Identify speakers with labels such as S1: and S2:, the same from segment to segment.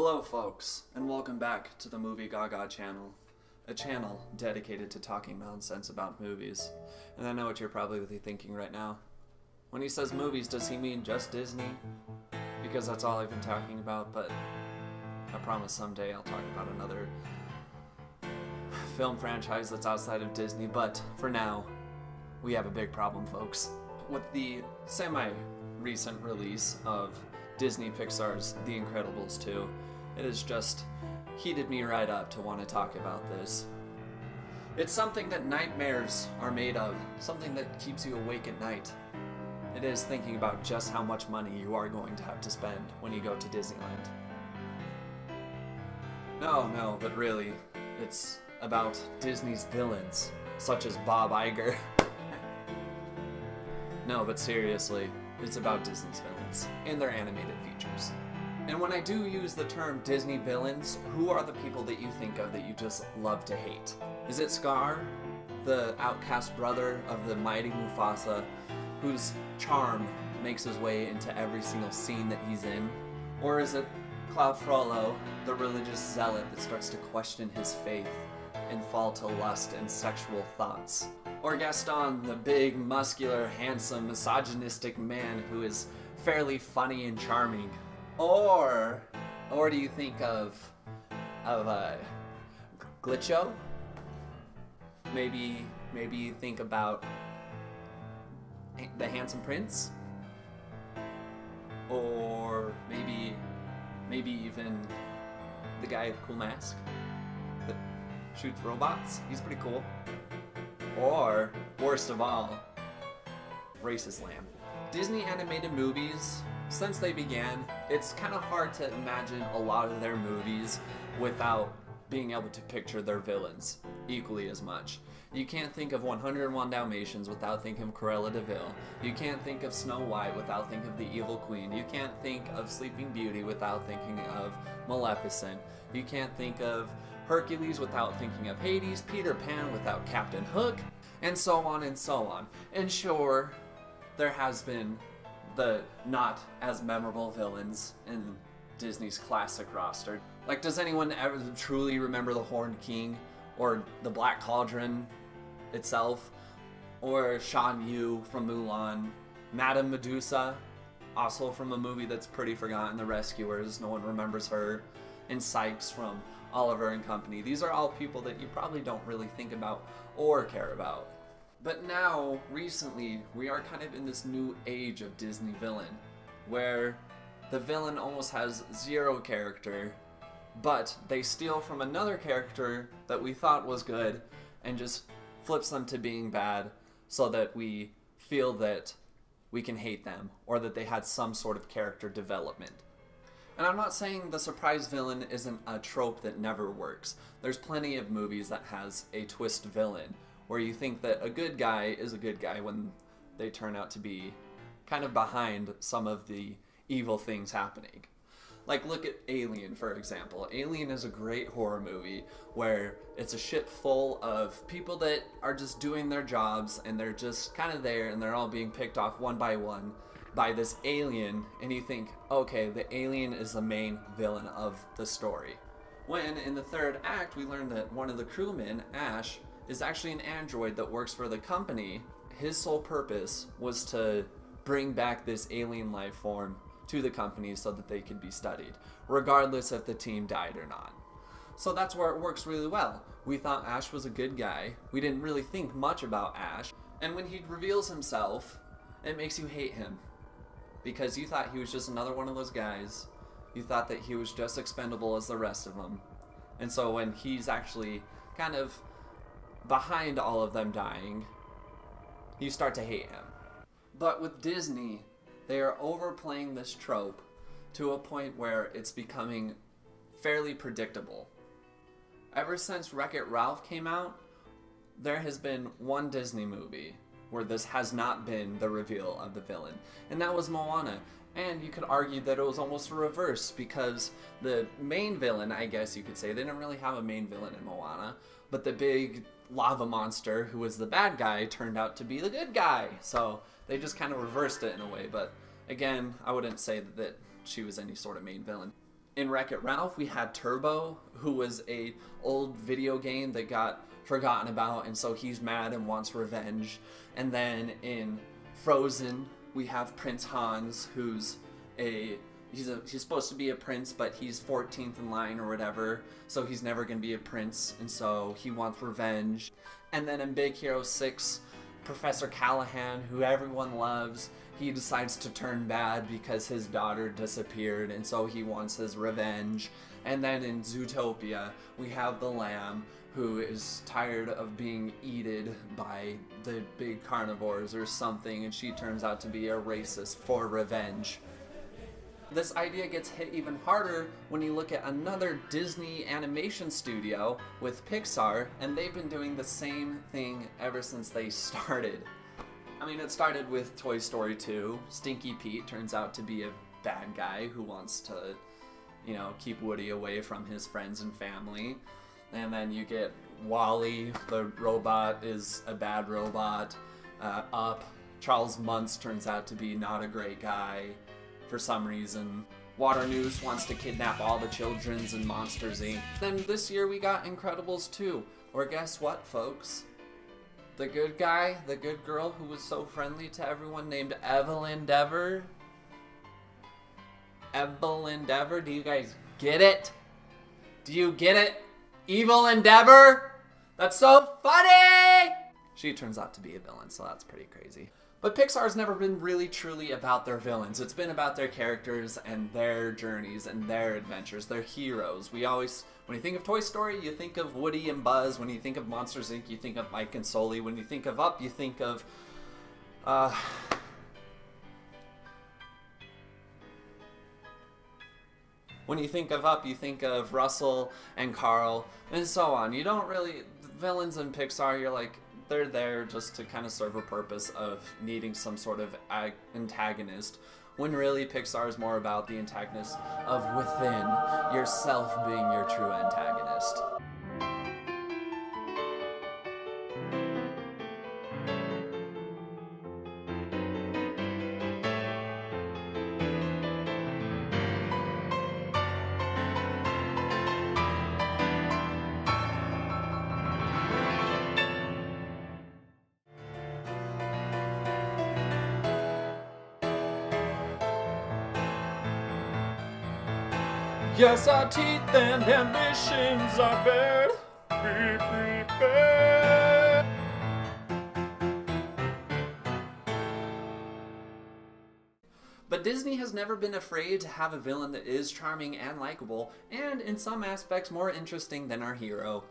S1: Hello folks, and welcome back to the Movie Gaga Channel, a channel dedicated to talking nonsense about movies. And I know what you're probably thinking right now. When he says movies, does he mean just Disney? Because that's all I've been talking about, but I promise someday I'll talk about another film franchise that's outside of Disney, but for now, we have a big problem, folks. With the semi-recent release of Disney Pixar's The Incredibles 2, it has just heated me right up to want to talk about this. It's something that nightmares are made of, something that keeps you awake at night. It is thinking about just how much money you are going to have to spend when you go to Disneyland. No, but really, it's about Disney's villains, such as Bob Iger. No, but seriously, it's about Disney's villains and their animated features. And when I do use the term Disney villains, who are the people that you think of that you just love to hate? Is it Scar, the outcast brother of the mighty Mufasa, whose charm makes his way into every single scene that he's in? Or is it Cloud Frollo, the religious zealot that starts to question his faith and fall to lust and sexual thoughts? Or Gaston, the big, muscular, handsome, misogynistic man who is fairly funny and charming? Or do you think of Glitcho? Maybe you think about the Handsome Prince? Or maybe even the guy with the cool mask that shoots robots? He's pretty cool. Or, worst of all, Racist Lamb. Disney animated movies, since they began, it's kind of hard to imagine a lot of their movies without being able to picture their villains equally as much. You can't think of 101 Dalmatians without thinking of Cruella de Vil. You can't think of Snow White without thinking of the Evil Queen. You can't think of Sleeping Beauty without thinking of Maleficent. You can't think of Hercules without thinking of Hades, Peter Pan without Captain Hook, and so on and so on. And sure, there has been the not as memorable villains in Disney's classic roster. Like, does anyone ever truly remember the Horned King, or the Black Cauldron itself, or Shan Yu from Mulan, Madame Medusa, also from a movie that's pretty forgotten, The Rescuers, no one remembers her, and Sykes from Oliver and Company? These are all people that you probably don't really think about or care about. But now, recently, we are kind of in this new age of Disney villain, where the villain almost has zero character, but they steal from another character that we thought was good and just flips them to being bad so that we feel that we can hate them or that they had some sort of character development. And I'm not saying the surprise villain isn't a trope that never works. There's plenty of movies that has a twist villain where you think that a good guy is a good guy when they turn out to be kind of behind some of the evil things happening. Like, look at Alien, for example. Alien is a great horror movie where it's a ship full of people that are just doing their jobs and they're just kind of there and they're all being picked off one by one by this alien, and you think, okay, the alien is the main villain of the story. When, in the third act, we learn that one of the crewmen, Ash, is actually an android that works for the company. His sole purpose was to bring back this alien life form to the company so that they could be studied, regardless if the team died or not. So that's where it works really well. We thought Ash was a good guy. We didn't really think much about Ash. And when he reveals himself, it makes you hate him. Because you thought he was just another one of those guys. You thought that he was just expendable as the rest of them. And so when he's actually kind of behind all of them dying, you start to hate him. But with Disney, they are overplaying this trope to a point where it's becoming fairly predictable. Ever since Wreck-It Ralph came out, there has been one Disney movie where this has not been the reveal of the villain, and that was Moana. And you could argue that it was almost a reverse, because the main villain, I guess you could say, they didn't really have a main villain in Moana, but the big lava monster who was the bad guy turned out to be the good guy. So they just kind of reversed it in a way, but again, I wouldn't say that she was any sort of main villain. In Wreck-It Ralph, we had Turbo, who was a old video game that got forgotten about, and so he's mad and wants revenge. And then in Frozen, we have Prince Hans, who's he's supposed to be a prince, but he's 14th in line or whatever, so he's never going to be a prince, and so he wants revenge. And then in Big Hero 6, Professor Callahan, who everyone loves, he decides to turn bad because his daughter disappeared, and so he wants his revenge. And then in Zootopia, we have the lamb, who is tired of being eaten by the big carnivores or something, and she turns out to be a racist for revenge. This idea gets hit even harder when you look at another Disney animation studio with Pixar, and they've been doing the same thing ever since they started. I mean, it started with Toy Story 2. Stinky Pete turns out to be a bad guy who wants to, keep Woody away from his friends and family. And then you get Wall-E, the robot is a bad robot. Up, Charles Muntz turns out to be not a great guy for some reason. Waternoose wants to kidnap all the childrens in Monsters, Inc. Then this year we got Incredibles 2, or guess what, folks? The good guy, the good girl who was so friendly to everyone named Evelyn Dever. Evelyn Dever, do you guys get it? Do you get it? Evil Endeavor? That's so funny! She turns out to be a villain, so that's pretty crazy. But Pixar's never been really truly about their villains. It's been about their characters and their journeys and their adventures, their heroes. We always, when you think of Toy Story, you think of Woody and Buzz. When you think of Monsters, Inc., you think of Mike and Sully. When you think of Up, you think of, when you think of Up, you think of Russell and Carl, and so on. You don't really, villains in Pixar, you're like, they're there just to kind of serve a purpose of needing some sort of antagonist, when really Pixar is more about the antagonist of within, yourself being your true antagonist. Yes, our teeth and ambitions are bad. Be prepared. But Disney has never been afraid to have a villain that is charming and likable, and in some aspects more interesting than our hero.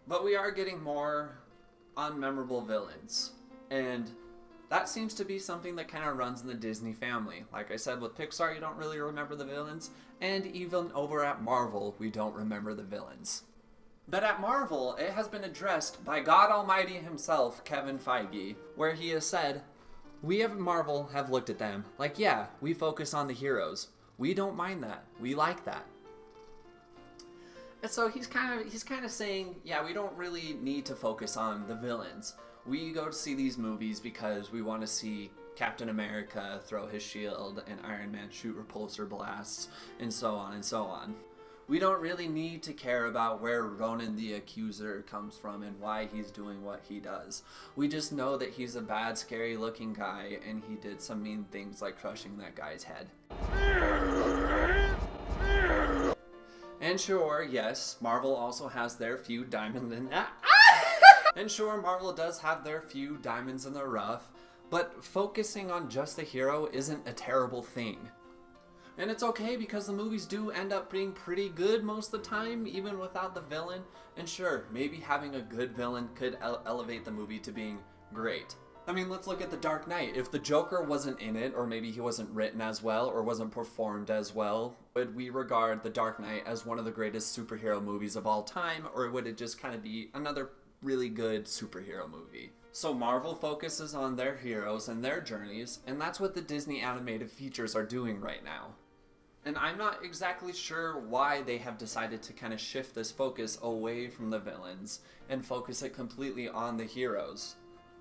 S1: But we are getting more unmemorable villains, and that seems to be something that kind of runs in the Disney family. Like I said, with Pixar, you don't really remember the villains, and even over at Marvel, we don't remember the villains. But at Marvel, it has been addressed by God Almighty himself, Kevin Feige, where he has said, we at Marvel have looked at them, like, yeah, we focus on the heroes. We don't mind that. We like that. And so he's kind of saying, yeah, we don't really need to focus on the villains. We go to see these movies because we want to see Captain America throw his shield and Iron Man shoot repulsor blasts, and so on and so on. We don't really need to care about where Ronan the Accuser comes from and why he's doing what he does. We just know that he's a bad, scary looking guy, and he did some mean things like crushing that guy's head. And sure, yes, Marvel also has their few diamonds in that. And sure, Marvel does have their few diamonds in the rough, but focusing on just the hero isn't a terrible thing. And it's okay because the movies do end up being pretty good most of the time, even without the villain. And sure, maybe having a good villain could elevate the movie to being great. I mean, let's look at The Dark Knight. If the Joker wasn't in it, or maybe he wasn't written as well, or wasn't performed as well, would we regard The Dark Knight as one of the greatest superhero movies of all time, or would it just kind of be another really good superhero movie? So Marvel focuses on their heroes and their journeys, and that's what the Disney animated features are doing right now. And I'm not exactly sure why they have decided to kind of shift this focus away from the villains and focus it completely on the heroes.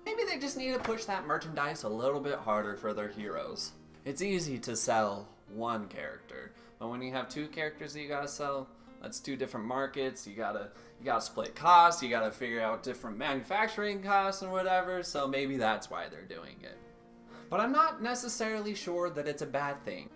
S1: Maybe they just need to push that merchandise a little bit harder for their heroes. It's easy to sell one character, but when you have two characters that you gotta sell, that's two different markets. You gotta split costs. You gotta figure out different manufacturing costs and whatever. So maybe that's why they're doing it. But I'm not necessarily sure that it's a bad thing.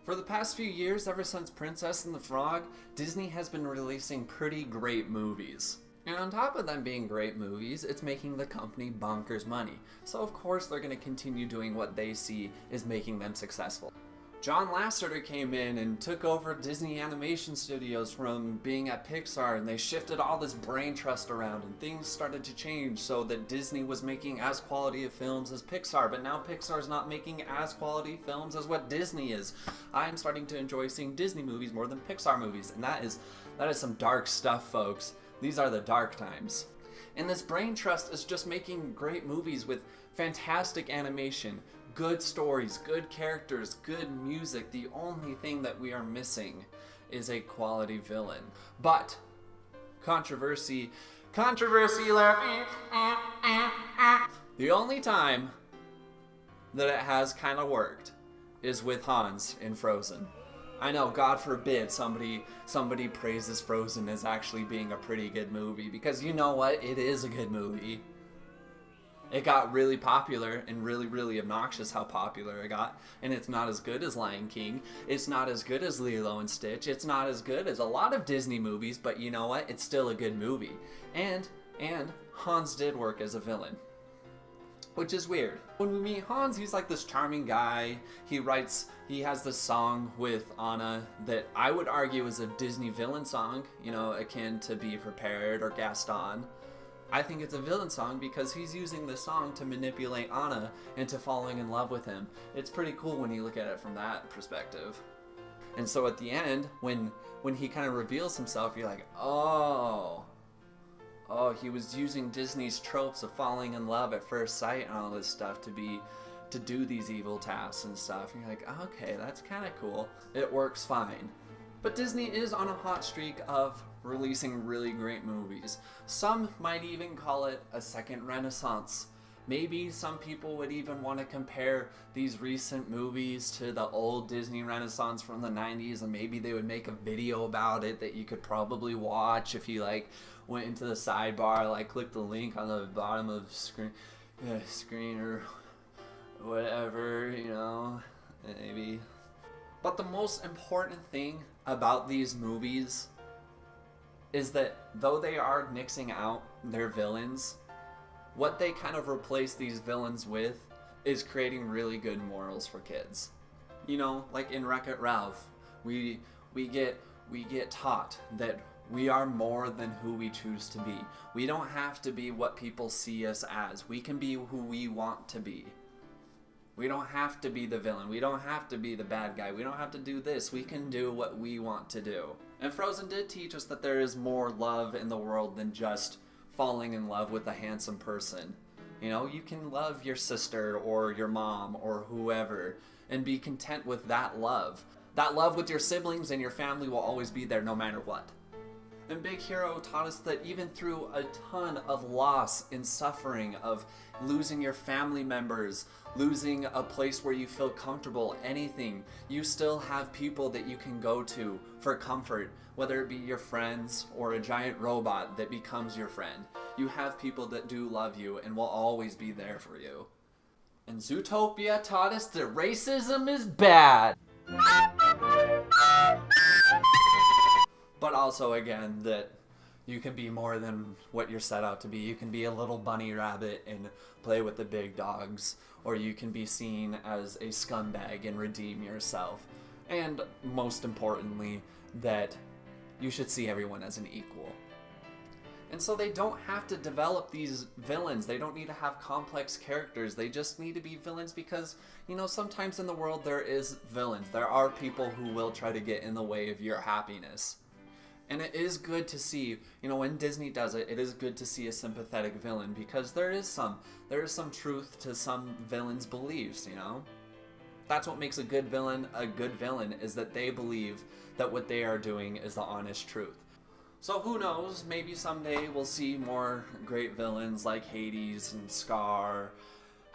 S1: For the past few years, ever since Princess and the Frog, Disney has been releasing pretty great movies. And on top of them being great movies, it's making the company bonkers money. So of course they're going to continue doing what they see is making them successful. John Lasseter came in and took over Disney Animation Studios from being at Pixar, and they shifted all this brain trust around, and things started to change so that Disney was making as quality of films as Pixar, but now Pixar's not making as quality films as what Disney is. I'm starting to enjoy seeing Disney movies more than Pixar movies, and that is some dark stuff, folks. These are the dark times. And this brain trust is just making great movies with fantastic animation, good stories, good characters, good music. The only thing that we are missing is a quality villain. But controversy, the only time that it has kind of worked is with Hans in Frozen. I know, God forbid somebody praises Frozen as actually being a pretty good movie, because you know what? It is a good movie. It got really popular and really, really obnoxious how popular it got. And it's not as good as Lion King. It's not as good as Lilo and Stitch. It's not as good as a lot of Disney movies, but you know what? It's still a good movie. And Hans did work as a villain, which is weird. When we meet Hans, he's like this charming guy. He has this song with Anna that I would argue is a Disney villain song, you know, akin to Be Prepared or Gaston. I think it's a villain song because he's using this song to manipulate Anna into falling in love with him. It's pretty cool when you look at it from that perspective. And so at the end, when he kind of reveals himself, you're like, oh, he was using Disney's tropes of falling in love at first sight and all this stuff to do these evil tasks and stuff. And you're like, okay, that's kind of cool. It works fine. But Disney is on a hot streak of releasing really great movies. Some might even call it a second renaissance. Maybe some people would even want to compare these recent movies to the old Disney Renaissance from the 90s, and maybe they would make a video about it that you could probably watch if you like went into the sidebar, like click the link on the bottom of the screen or whatever, you know, maybe. But the most important thing about these movies is that though they are nixing out their villains, what they kind of replace these villains with is creating really good morals for kids. You know, like in Wreck-It Ralph, we get taught that we are more than who we choose to be. We don't have to be what people see us as. We can be who we want to be. We don't have to be the villain. We don't have to be the bad guy. We don't have to do this. We can do what we want to do. And Frozen did teach us that there is more love in the world than just falling in love with a handsome person. You know, you can love your sister or your mom or whoever and be content with that love. That love with your siblings and your family will always be there no matter what. And Big Hero taught us that even through a ton of loss and suffering of losing your family members, losing a place where you feel comfortable, anything, you still have people that you can go to for comfort, whether it be your friends or a giant robot that becomes your friend. You have people that do love you and will always be there for you. And Zootopia taught us that racism is bad. But also, again, that you can be more than what you're set out to be. You can be a little bunny rabbit and play with the big dogs, or you can be seen as a scumbag and redeem yourself. And most importantly, that you should see everyone as an equal. And so they don't have to develop these villains. They don't need to have complex characters. They just need to be villains because, you know, sometimes in the world there is villains. There are people who will try to get in the way of your happiness. And it is good to see, you know, when Disney does it, it is good to see a sympathetic villain because there is some truth to some villains' beliefs, you know? That's what makes a good villain is that they believe that what they are doing is the honest truth. So who knows, maybe someday we'll see more great villains like Hades and Scar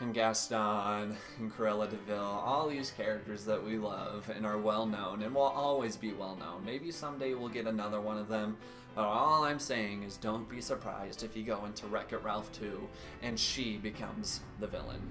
S1: and Gaston and Cruella de Vil, all these characters that we love and are well known and will always be well known. Maybe someday we'll get another one of them, but all I'm saying is don't be surprised if you go into Wreck-It Ralph 2 and she becomes the villain.